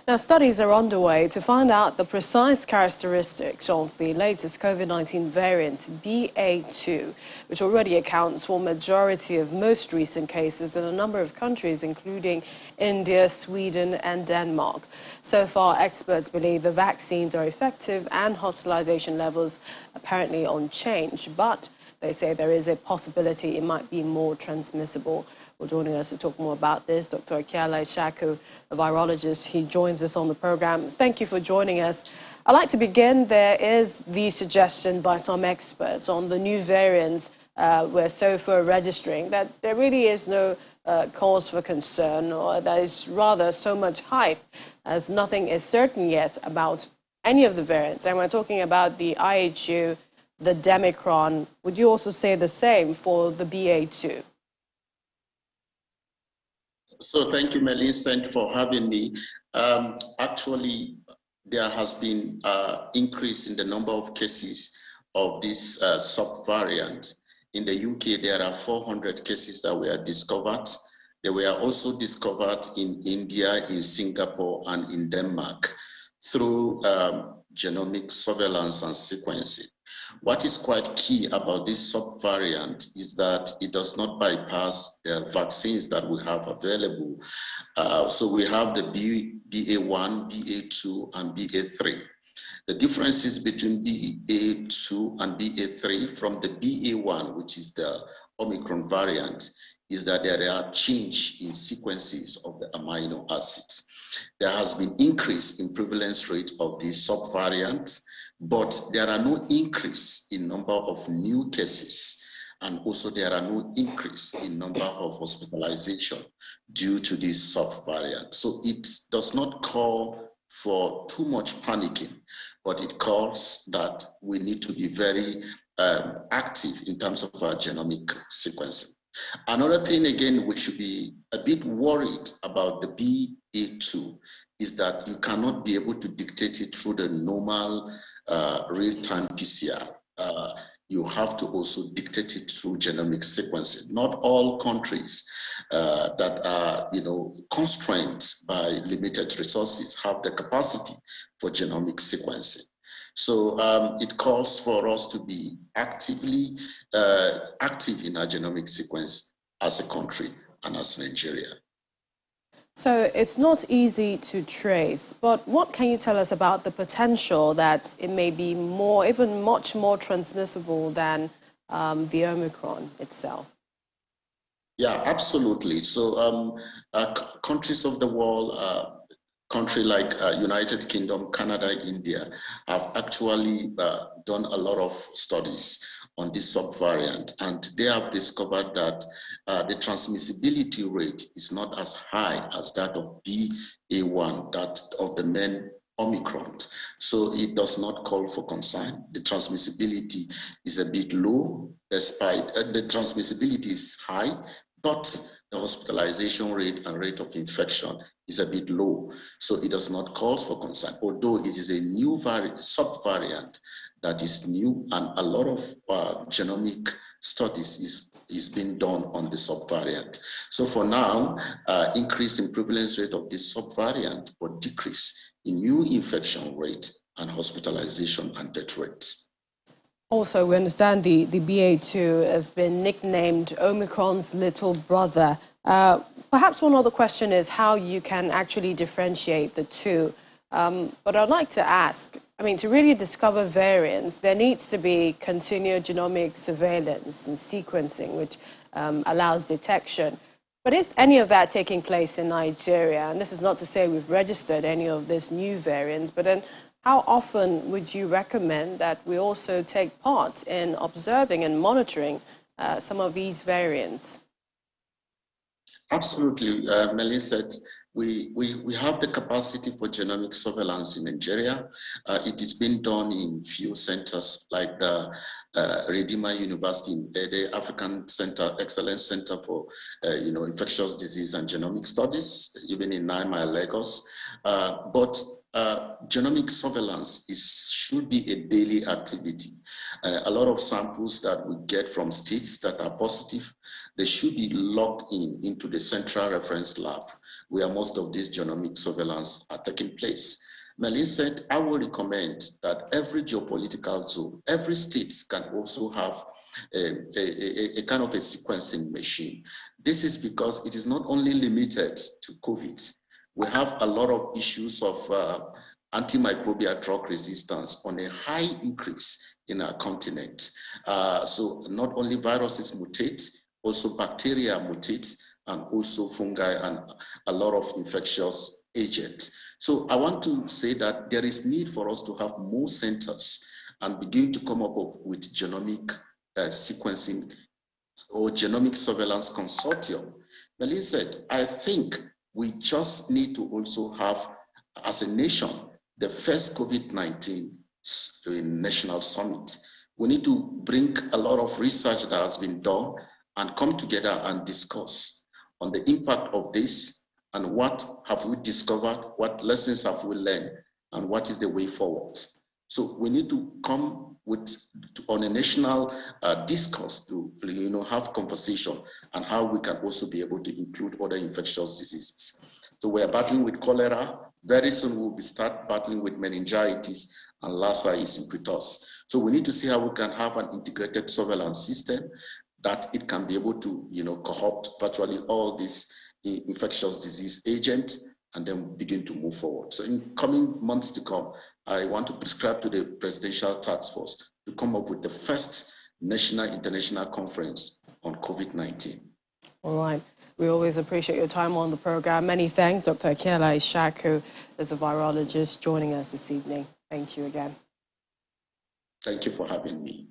Now, studies are underway to find out the precise characteristics of the latest COVID-19 variant, BA2, which already accounts for a majority of most recent cases in a number of countries, including India, Sweden, and Denmark. So far, experts believe the vaccines are effective and hospitalization levels apparently unchanged, but they say there is a possibility it might be more transmissible. Well, joining us to talk more about this, Dr. Akiala Ishaku, a virologist. He joins us on the program. Thank you for joining us. I'd like to begin. There is the suggestion by some experts on the new variants we're so far registering that there really is no cause for concern, or there is rather so much hype as nothing is certain yet about any of the variants. And we're talking about the IHU, the Omicron. Would you also say the same for the BA2? So thank you, Melissa, for having me. Actually, there has been increase in the number of cases of this subvariant. In the UK, there are 400 cases that were discovered. They were also discovered in India, in Singapore, and in Denmark through genomic surveillance and sequencing. What is quite key about this subvariant is that it does not bypass the vaccines that we have available. So we have the BA1, BA2, and BA3. The differences between BA2 and BA3 from the BA1, which is the Omicron variant, is that there are change in sequences of the amino acids. There has been increase in prevalence rate of the subvariant, but there are no increase in number of new cases, and also there are no increase in number of hospitalization due to this subvariant. So it does not call for too much panicking, but it calls that we need to be very active in terms of our genomic sequencing. Another thing, again, we should be a bit worried about the BA2 is that you cannot be able to dictate it through the normal real-time PCR. You have to also dictate it through genomic sequencing. Not all countries that are, constrained by limited resources have the capacity for genomic sequencing. So it calls for us to be actively active in our genomic sequence as a country and as Nigeria. So it's not easy to trace, but what can you tell us about the potential that it may be more, even much more transmissible than the Omicron itself? Yeah, absolutely. So countries of the world, country like United Kingdom, Canada, India, have actually done a lot of studies on this subvariant, and they have discovered that the transmissibility rate is not as high as that of BA1, that of the main Omicron. So it does not call for concern. The transmissibility is a bit low, despite the transmissibility is high, but the hospitalization rate and rate of infection is a bit low. So it does not call for concern, although it is a new subvariant that is new, and a lot of genomic studies is being done on the subvariant. So for now, increase in prevalence rate of this subvariant, but decrease in new infection rate and hospitalization and death rates. Also, we understand the BA2 has been nicknamed Omicron's little brother. Perhaps one other question is how you can actually differentiate the two. But I'd like to ask, to really discover variants, there needs to be continued genomic surveillance and sequencing, which allows detection. But is any of that taking place in Nigeria? And this is not to say we've registered any of these new variants, but then how often would you recommend that we also take part in observing and monitoring some of these variants? Absolutely, Melissa. We have the capacity for genomic surveillance in Nigeria. It is being done in few centers like the Redeemer University in the African Center, Excellence Center for Infectious Disease and Genomic Studies, even in 9 Mile, Lagos. But genomic surveillance should be a daily activity. A lot of samples that we get from states that are positive, they should be logged into the central reference lab where most of these genomic surveillance are taking place. Melin said, I will recommend that every geopolitical zone, every state can also have a kind of a sequencing machine. This is because it is not only limited to COVID. We have a lot of issues of antimicrobial drug resistance on a high increase in our continent. So not only viruses mutate, also bacteria mutate, and also fungi and a lot of infectious agents. So I want to say that there is need for us to have more centers and begin to come up with genomic sequencing or genomic surveillance consortium. Melin said, I think we just need to also have, as a nation, the first COVID-19 national summit. We need to bring a lot of research that has been done and come together and discuss on the impact of this and what have we discovered, what lessons have we learned, and what is the way forward. So we need to come on a national discourse to have conversation and how we can also be able to include other infectious diseases. So we are battling with cholera. Very soon we'll start battling with meningitis, and Lassa is with us. So we need to see how we can have an integrated surveillance system that it can be able to co-opt virtually all these infectious disease agents and then begin to move forward. So in coming months to come, I want to prescribe to the Presidential Task Force to come up with the first national international conference on COVID-19. All right. We always appreciate your time on the program. Many thanks, Dr. Akiela Ishaku, as a virologist, joining us this evening. Thank you again. Thank you for having me.